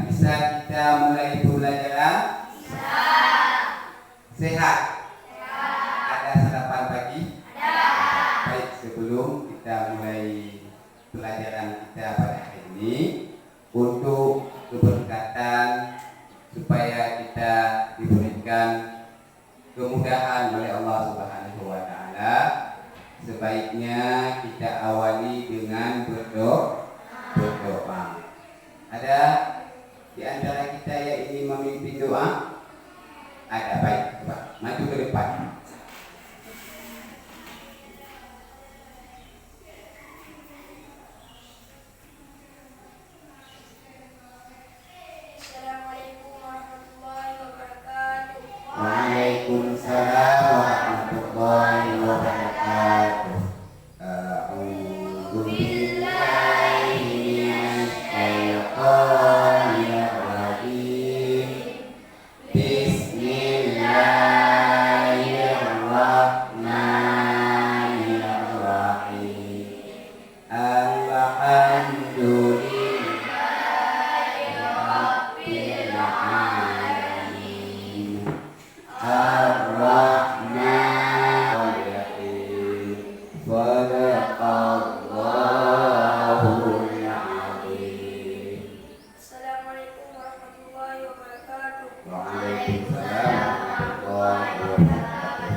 Bisa kita mulai pembelajaran? Bisa. Sehat? Sehat. Ada sarapan pagi? Ada. Baik, sebelum kita mulai pelajaran kita pada hari ini, untuk keberkatan supaya kita diberikan kemudahan oleh Allah Subhanahu wa taala, sebaiknya kita awali dengan berdoa. Ada di antara kita yang ingin memimpin doa? Ada, baik, coba maju ke depan. Assalamualaikum warahmatullahi wabarakatuh. Waalaikumsalam warahmatullahi wabarakatuh. A'udzu billahi minasyaitonir rajim. Bismillahirrahmanirrahim. Alhamdulillahi rabbil alamin. Ar-Rahmanir Rahim. Sadaqallahul azim. Assalamualaikum warahmatullahi wabarakatuh. Waalaikumsalam warahmatullahi wabarakatuh.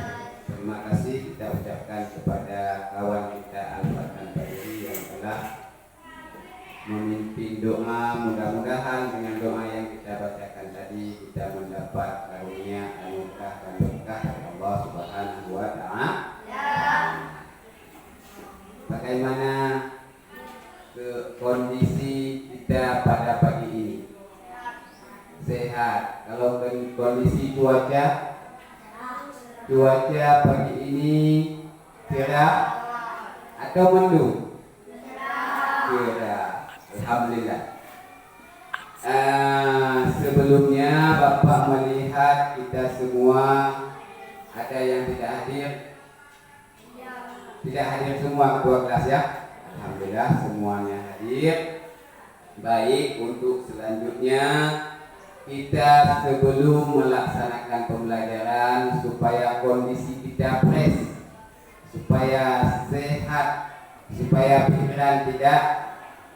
Terima kasih kita ucapkan kepada kawan kita Al-Fathan Badri yang telah memimpin doa. Mudah-mudahan dengan doa yang kita bacakan tadi kita mendapat karunia, anugerah dan berkah dari Allah Subhanahu wa taala. Bagaimana kondisi kita pada pagi ini? Sehat. Kalau kondisi cuaca pagi ini cerah atau mendung? Cerah. Alhamdulillah. Sebelumnya Bapak melihat kita semua ada yang tidak hadir. Tidak hadir semua ketua kelas ya. Alhamdulillah semuanya hadir. Baik, untuk selanjutnya kita sebelum melaksanakan pembelajaran supaya kondisi kita fresh, supaya sehat, supaya pikiran tidak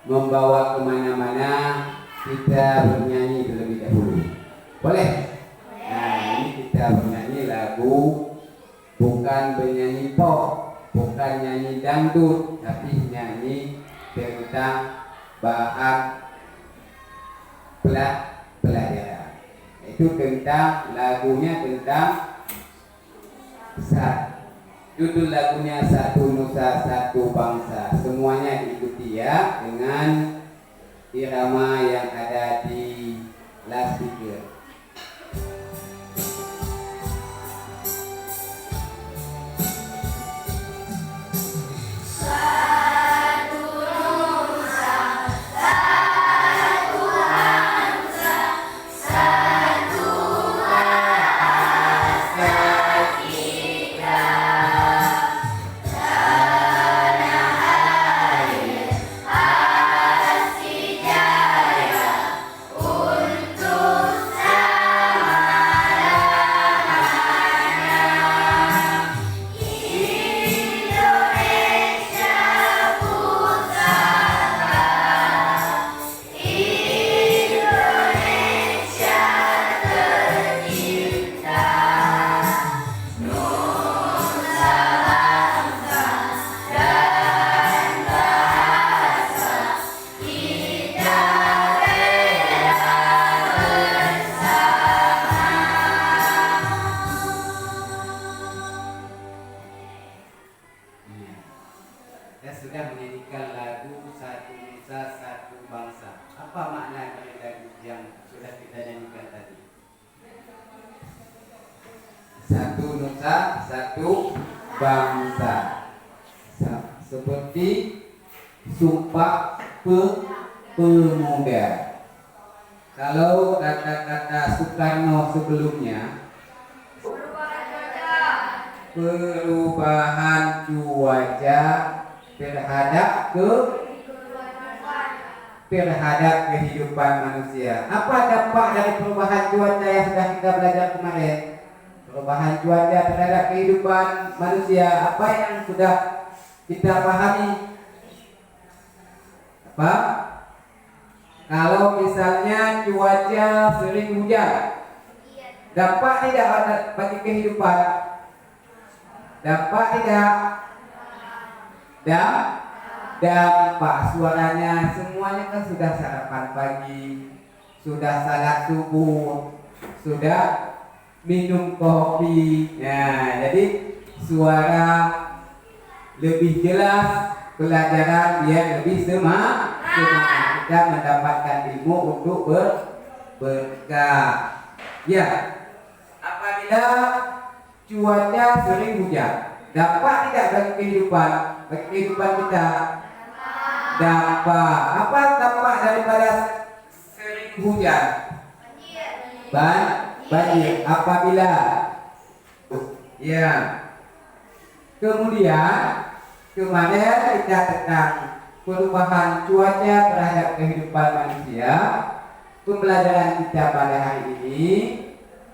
membawa kemana-mana, kita bernyanyi terlebih dahulu. Boleh? Nah, ini kita bernyanyi lagu, bukan bernyanyi pop, bukan nyanyi dangdut, tapi nyanyi tentang bahan pelajaran. Itu tentang lagunya tentang judul lagunya Satu Nusa Satu Bangsa. Semuanya diikuti ya dengan irama yang ada di loudspeaker. Saya sudah menyanyikan lagu Satu Nusa Satu Bangsa. Apa makna dari lagu yang sudah kita nyanyikan tadi? Satu Nusa Satu Bangsa. Seperti Sumpah Pemuda. Kalau kata-kata Soekarno sebelumnya, perubahan cuaca terhadap terhadap kehidupan manusia. Apa dampak dari perubahan cuaca yang sudah kita belajar kemarin? Perubahan cuaca terhadap kehidupan manusia, apa yang sudah kita pahami? Apa? Kalau misalnya cuaca sering hujan, dampak tidak ada bagi kehidupan? Dampak tidak? Dampak suaranya semuanya kan sudah sarapan pagi, sudah salat subuh, sudah minum kopi. Nah, jadi suara lebih jelas, pelajaran biar lebih semangat. Kita mendapatkan ilmu untuk berkah. Ya, apabila cuaca sering hujan, dampak tidak bagi kehidupan kita? Dampak. Apa dampak daripada sering hujan? Banjir. Apabila ya. Kemudian kemarin kita tentang perubahan cuaca terhadap kehidupan manusia. Pembelajaran kita pada hari ini,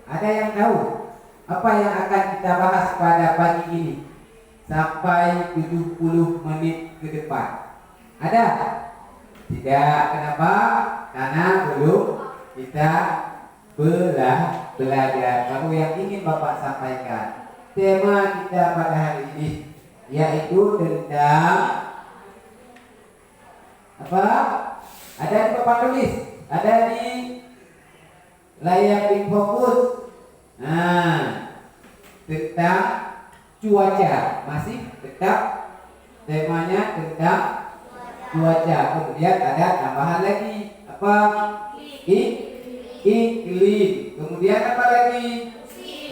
ada yang tahu apa yang akan kita bahas pada pagi ini sampai 70 menit ke depan? Ada? Tidak. Kenapa? Karena belum kita belajar. Baru yang ingin Bapak sampaikan. Tema kita pada hari ini yaitu tentang apa? Ada di Bapak tulis, ada di layar di fokus. Nah, tentang cuaca, masih tetap temanya tentang cuaca. Kemudian ada tambahan lagi apa? Iklim. Kemudian apa lagi?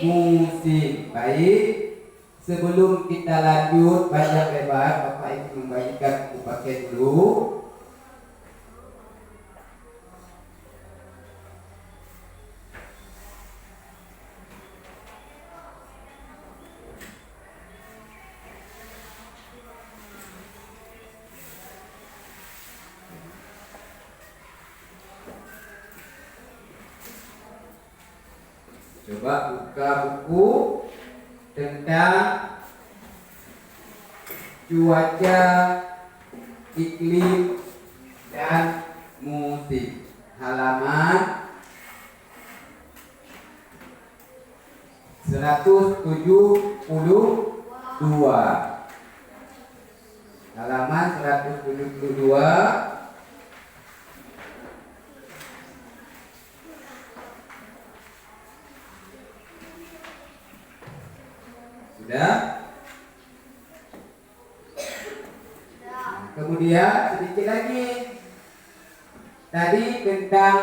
Musim. Baik. Sebelum kita lanjut panjang lebar, Bapak ingin membagikan buku paket dulu. Coba buka buku tentang cuaca, iklim, dan musim. Halaman 172. Halaman 172. Sudah? Kemudian sedikit lagi. Tadi tentang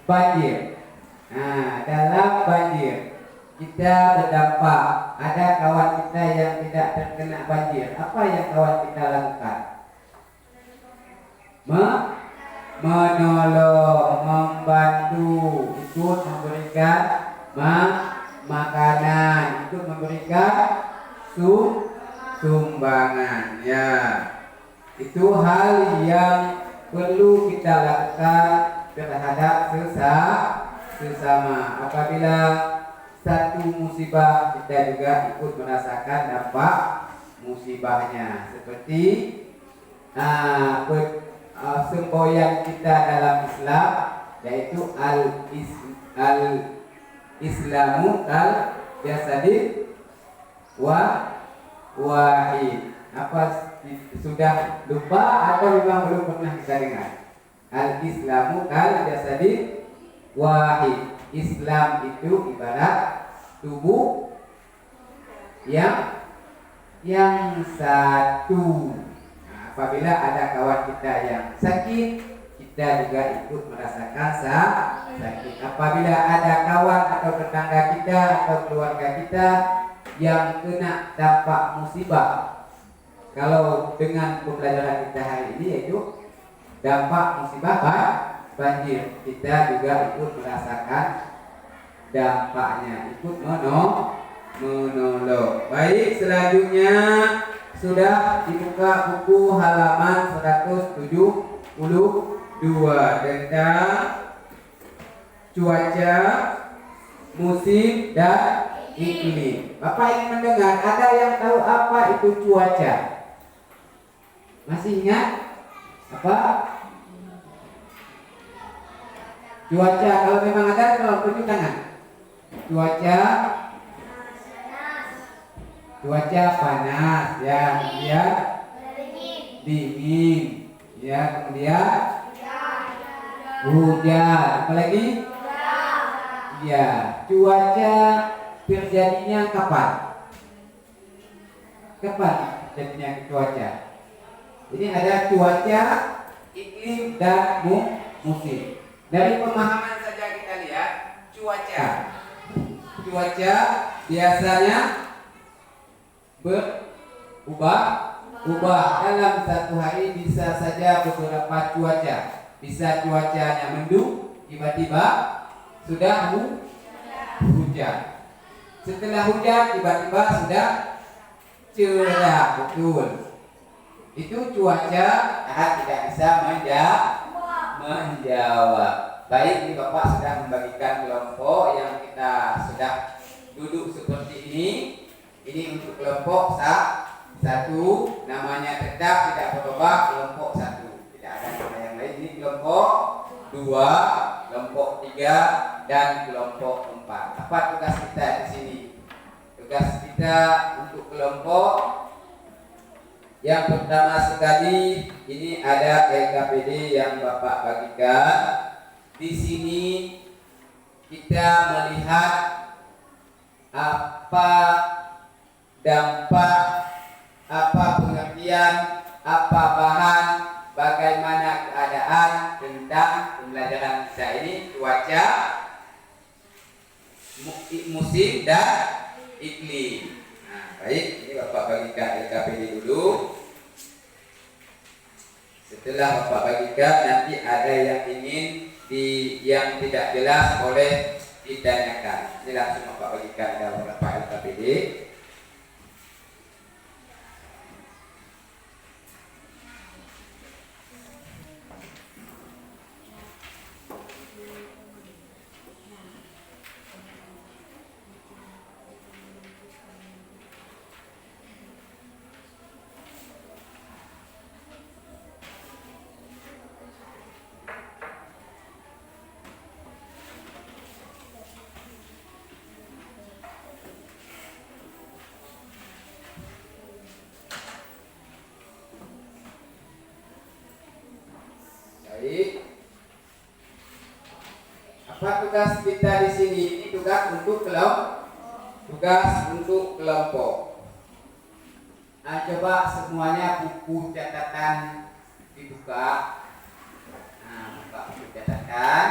banjir. Nah, dalam banjir kita berdampak. Ada kawan kita yang tidak terkena banjir. Apa yang kawan kita lakukan? Menolong, membantu, ikut memberikan makanan, ikut memberikan sumbangan. Ya, itu hal yang perlu kita lakukan terhadap sesama. Apabila satu musibah, kita juga ikut merasakan dampak musibahnya. Seperti semboyan kita dalam Islam, yaitu Islamu al-jasadi wahid. Apa sudah lupa atau memang belum pernah kita dengar? Al-Islamu al-jasadi wahid. Islam itu ibarat tubuh yang satu. Nah, apabila ada kawan kita yang sakit, kita juga ikut merasakan sakit. Apabila ada kawan atau tetangga kita atau keluarga kita yang kena dampak musibah, kalau dengan pembelajaran kita hari ini yaitu dampak musibah banjir, kita juga ikut merasakan dampaknya, ikut menolong. Baik, selanjutnya sudah dibuka buku halaman 172. tentang cuaca, musim, dan iklim. Bapak ingin mendengar, ada yang tahu apa itu cuaca? Masih ingat? Apa? Cuaca, kalau memang ada, kalau tunjuk tangan. Cuaca panas, ya, kemudian dingin, ya, kemudian hujan, apa lagi? Ya, cuaca terjadinya kapan? Kapan terjadinya cuaca? Ini ada cuaca, iklim, dan musim. Dari pemahaman saja kita lihat cuaca biasanya berubah dalam satu hari, bisa saja beberapa cuaca. Bisa cuacanya mendung, tiba-tiba sudah hujan. Setelah hujan tiba-tiba sudah cerah, betul. Itu cuaca tidak bisa menjawab. Baik, ini Bapak sudah membagikan kelompok yang kita sudah duduk seperti ini. Ini untuk kelompok satu, namanya tetap tidak berubah, kelompok satu. Tidak ada nama yang lain. Ini kelompok 2, kelompok 3, dan kelompok 4. Apa tugas kita di sini? Tugas kita untuk kelompok yang pertama sekali, ini ada LKPD yang Bapak bagikan. Di sini kita melihat apa dampak, apa pengertian, apa bahan, bagaimana keadaan tentang pembelajaran kita ini, cuaca, musim, dan iklim. Nah, baik, ini Bapak bagikan LKPD dulu. Setelah Bapak bagikan, nanti ada yang ingin yang tidak jelas boleh ditanyakan. Ini langsung Bapak bagikan, ada beberapa LKPD. Baik. Apa tugas kita di sini? Ini tugas untuk kelompok. Nah, coba semuanya buku catatan dibuka. Nah, buka buku catatan.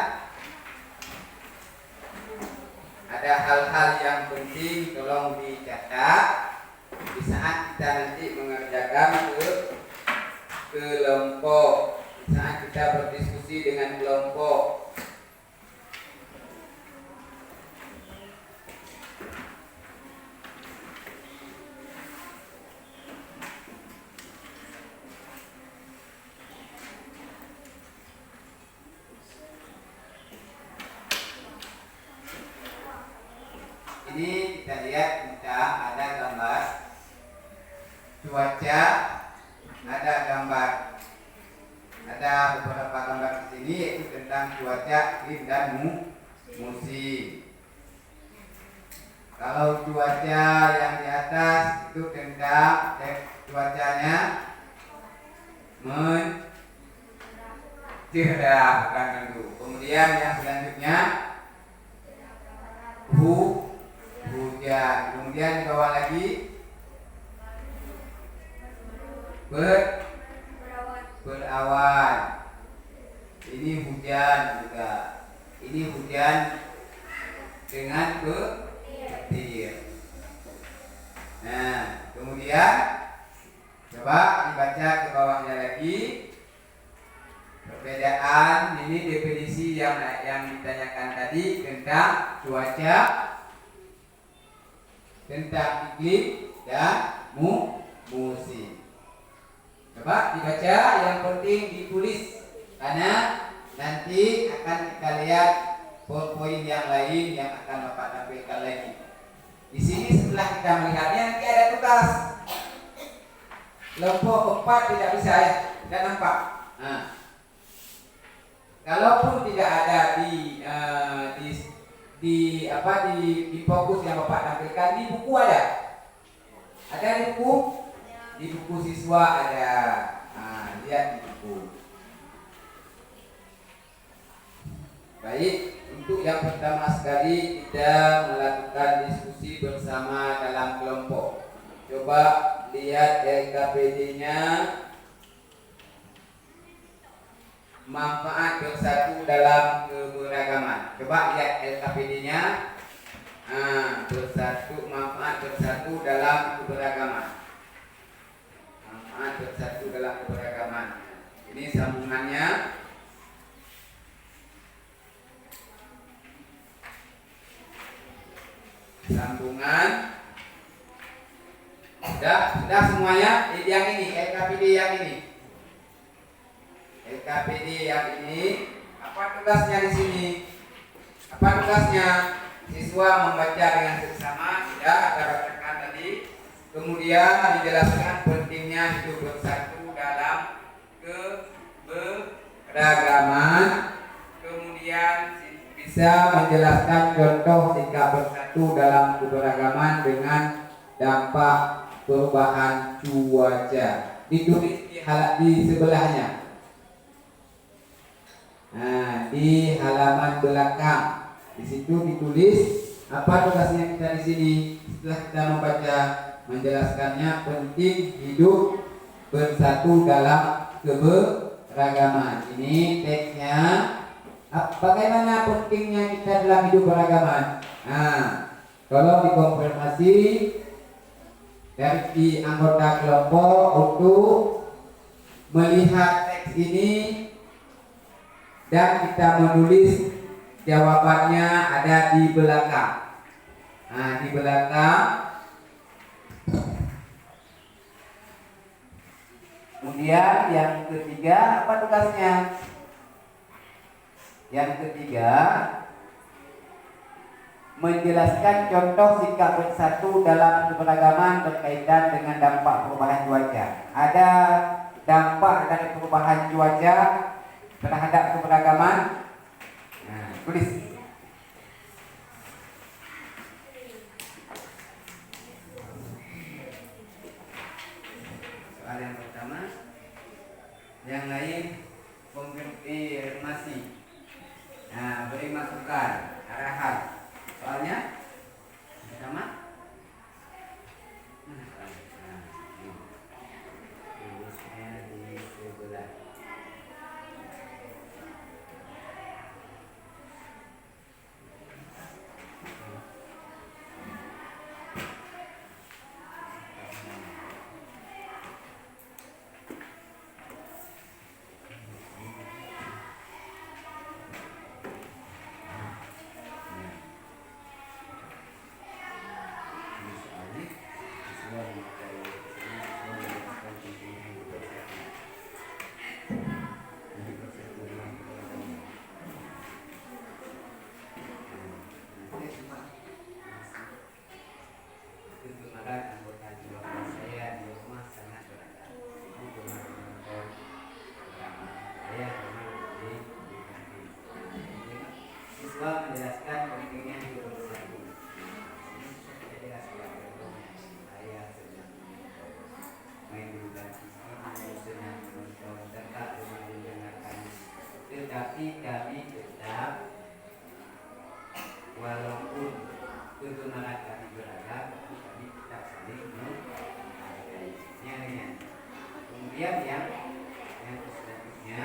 Ada hal-hal yang penting tolong dicatat di saat kita nanti mengerjakan kelompok. Saat kita berdiskusi dengan kelompok. Ini kita lihat tentang ada gambar cuaca, ada gambar. Ada beberapa gambar di sini yaitu tentang cuaca, iklim, dan musim. Kalau cuaca yang di atas itu tentang cuacanya mencerah, bukan tentu. Kemudian yang selanjutnya hujan. Kemudian di bawah lagi berawan. Ini hujan juga. Ini hujan dengan petir. Nah, kemudian coba dibaca ke bawahnya lagi. Perbedaan ini definisi yang ditanyakan tadi tentang cuaca, tentang iklim, dan musim. Coba dibaca, yang penting ditulis karena nanti akan kita lihat poin-poin yang lain yang akan Bapak tampilkan lagi. Di sini setelah kita melihatnya nanti ada tugas. Kelompok 4 tidak bisa ya, tidak nampak. Nah, kalaupun tidak ada di fokus yang Bapak tampilkan, di buku ada. Ada di buku? Di buku siswa ada. Nah, lihat di buku. Baik, untuk yang pertama sekali kita melakukan diskusi bersama dalam kelompok. Coba lihat LKPD-nya. Manfaat bersatu dalam keberagaman. Coba lihat LKPD-nya. Manfaat bersatu dalam keberagaman. Manfaat bersatu dalam keberagaman. Ini sambungannya. Sambungan. Sudah semuanya. Yang ini LKPD yang ini. LKPD yang ini, apa tugasnya di sini? Apa tugasnya? Siswa membaca dengan seksama, sudah ada bacakan tadi. Kemudian dijelaskan pentingnya hidup bersatu dalam keberagaman. Kemudian bisa menjelaskan contoh sikap bersatu dalam keberagaman dengan dampak perubahan cuaca. Ditulis di sebelahnya. Nah, di halaman belakang di situ ditulis apa tugasnya kita di sini. Setelah kita membaca, menjelaskannya penting hidup bersatu dalam keberagaman. Ini teksnya. Bagaimana pentingnya kita dalam hidup beragaman? Nah, tolong dikonfirmasi dari anggota kelompok untuk melihat teks ini. Dan kita menulis jawabannya ada di belakang. Nah, di belakang. Kemudian yang ketiga, apa tugasnya? Yang ketiga, menjelaskan contoh sikap bersatu dalam keberagaman berkaitan dengan dampak perubahan cuaca. Ada dampak dari perubahan cuaca terhadap keberagaman. Nah, tulis. Soal yang pertama. Yang lain konfirmasi. Nah, beri masukan, arahan. Soalnya pertama. Tulisnya di sebelah. Menjelaskan pentingnya hidup bersatu. Saya sedang menggunakan senang menonton serta mendengarkan, tetapi kami tetap walaupun kebenaran kami beragam, kami tetap saling menghargai. Kemudian yang selanjutnya.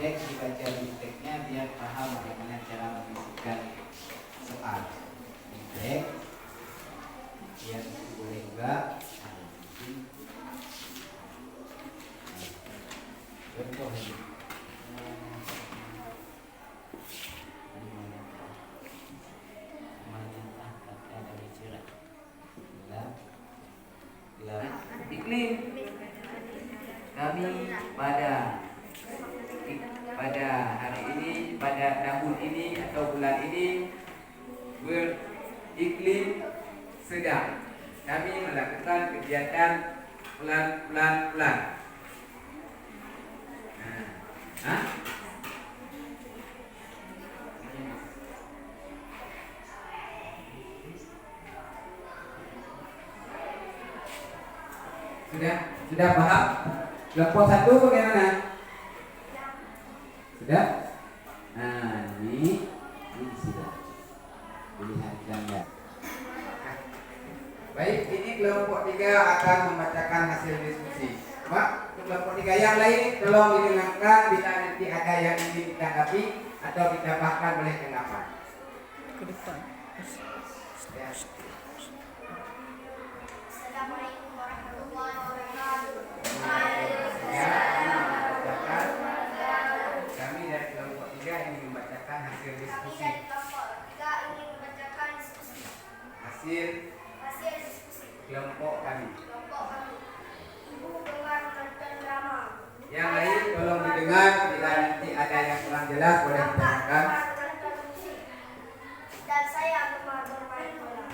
teks dibaca di teksnya biar paham bagaimana cara menyusunkan soal di teks biar boleh juga contoh ini. Iklim kami pada hari ini, pada tahun ini atau bulan ini beriklim sedang. Kami melakukan kegiatan pelan-pelan. Sudah paham? Kelompok 1 bagaimana? Sudah? Nah, ini sudah. Dilihat gambar. Baik, ini kelompok 3 akan membacakan hasil diskusi. Pak, kelompok 3 yang lain tolong didengarkan bila nanti ada yang ingin ditanggapi atau ditambahkan oleh tanggapan. Ke depan. Ya. Assalamualaikum warahmatullahi wabarakatuh. Kami dari kelompok 3 ingin membacakan hasil diskusi. Hasil diskusi kelompok kami. Ibu dengar nonton drama. Yang lain tolong didengar bila nanti ada yang kurang jelas boleh ditanyakan. Dan saya gemar bermain bola.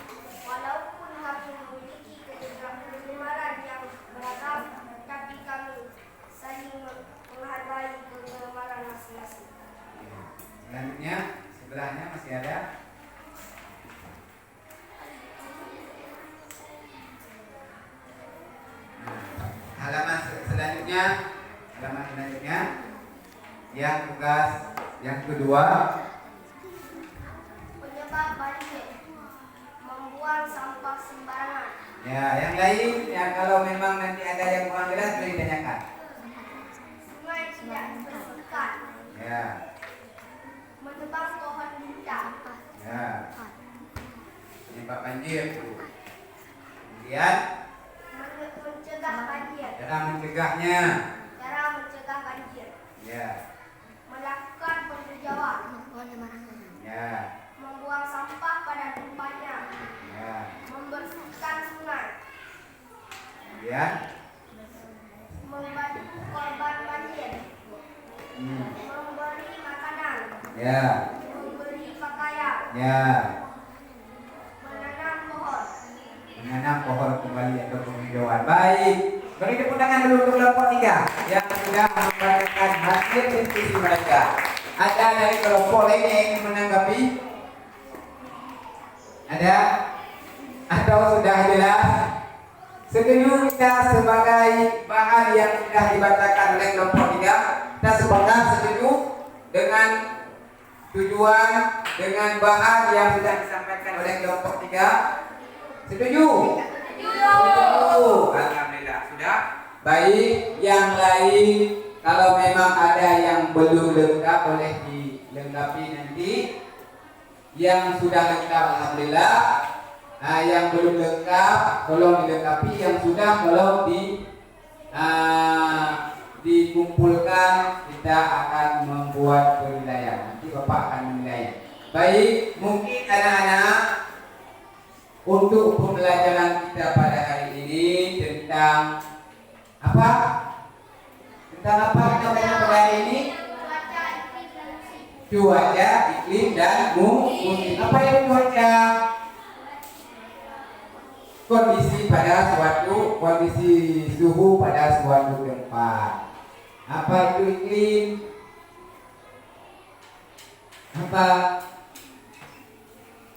Walaupun kami memiliki kegemaran yang beragam, tapi kami saling menghargai kegemaran masing-masing. Selanjutnya, sebelahnya masih ada. Halaman selanjutnya yang tugas yang kedua, Penyebab banjir, membuang sampah sembarangan. ya yang lain ya kalau memang nanti ada yang kurang jelas boleh ditanyakan. Sungai tidak dibersihkan, Ya, menebang pohon rindang, ya. Penyebab banjir tuh. Kemudian mencegah banjir, cara mencegahnya. cara mencegah banjir, Ya, melakukan penghijauan, ya, membuang sampah pada tempatnya, ya. membersihkan sungai, Kemudian, membantu korban banjir, memberi makanan, ya, memberi pakaian, ya. menanam pohon. Pohon kembali atau penghijauan. Baik, beri tepuk tangan dulu untuk kelompok 3 yang sudah membacakan hasil diskusi mereka. Ada dari kelompok lain yang ingin menanggapi? Ada? Atau sudah jelas? Setuju kita sebagai bahan yang sudah dibacakan oleh kelompok 3? Kita sepakat setuju dengan tujuan, dengan bahan yang sudah disampaikan oleh kelompok 3? Setuju? Setuju. Alhamdulillah sudah. Baik, yang lain kalau memang ada yang belum lengkap boleh dilengkapi nanti. Yang sudah lengkap alhamdulillah. Nah, yang belum lengkap tolong dilengkapi. Yang sudah tolong dikumpulkan. Kita akan membuat penilaian. Nanti Bapak akan menilai. Baik, mungkin anak-anak untuk pembelajaran kita pada hari ini tentang apa? Tentang apa kita belajar pada hari ini? Cuaca, iklim, dan musim. Apa itu cuaca? Kondisi suhu pada suatu tempat. Apa itu iklim? Apa?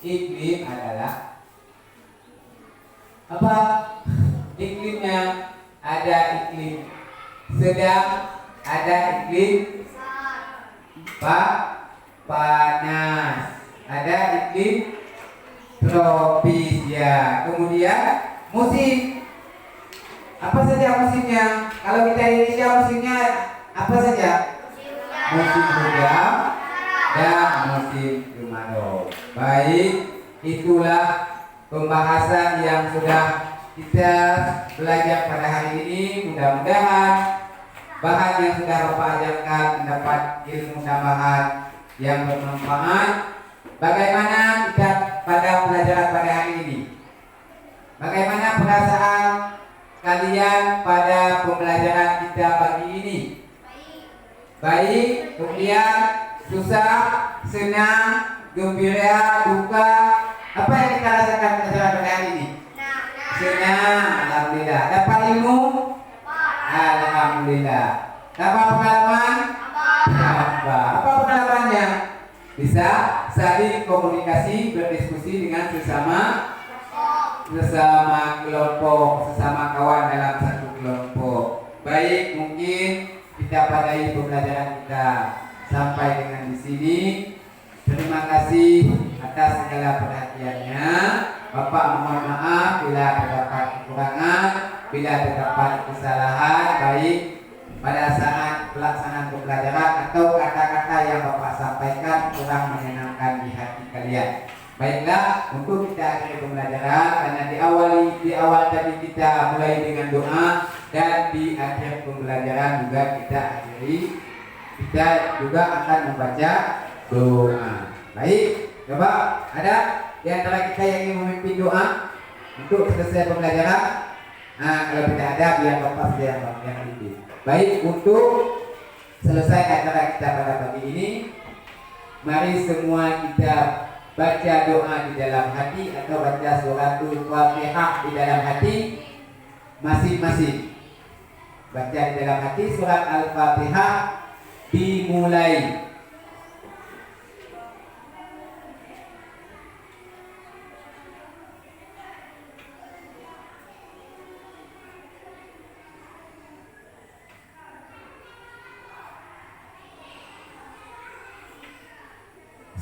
Iklim adalah apa? Iklimnya ada iklim sedang, ada iklim panas, ada iklim tropis ya. Kemudian musim. Apa saja musimnya? Kalau kita Indonesia musimnya apa saja? musim hujan dan musim kemarau. Baik, itulah pembahasan yang sudah kita belajar pada hari ini. Mudah-mudahan bahan yang sudah Bapak ajarkan mendapat ilmu tambahan yang bermanfaat. Bagaimana kita pada pelajaran pada hari ini? Bagaimana perasaan kalian pada pembelajaran kita pagi ini? Baik. Kemudian susah, senang, gembira, duka. Apa yang kita rasakan pelajaran pada hari ini? Senang, alhamdulillah. Dapat ilmu? Alhamdulillah. Dapat pengalaman? Apa pengalamannya? Bisa saling komunikasi, berdiskusi dengan sesama kelompok, sesama kawan dalam satu kelompok. Baik, mungkin kita padai pembelajaran kita sampai dengan di sini. Terima kasih atas segala perhatiannya. Bapak mohon maaf bila terdapat kekurangan, bila terdapat kesalahan, baik pada saat pelaksanaan pembelajaran atau kata-kata yang Bapak sampaikan kurang menyenangkan di hati kalian. Baiklah, untuk kita akhiri pembelajaran, karena di awal tadi kita mulai dengan doa dan di akhir pembelajaran juga kita akhiri, kita juga akan membaca doa. Baik, coba ada di antara kita yang ingin memimpin doa untuk selesai pembelajaran? Nah, kalau tidak ada, biar Bapak saja yang memimpin. Baik, untuk selesai acara kita pada pagi ini, mari semua kita baca doa di dalam hati atau baca suratul Fatihah di dalam hati masing-masing. Baca di dalam hati surat Al-Fatihah dimulai.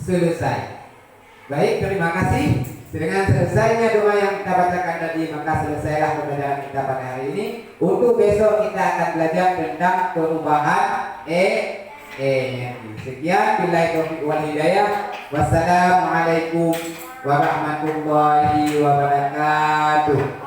Selesai. Baik, terima kasih. Dengan selesainya doa yang kita bacakan tadi, maka selesailah pembelajaran kita pada hari ini. Untuk besok kita akan belajar tentang perubahan energi. Sekian, billahi taufiq wal hidayah. Wassalamualaikum warahmatullahi wabarakatuh.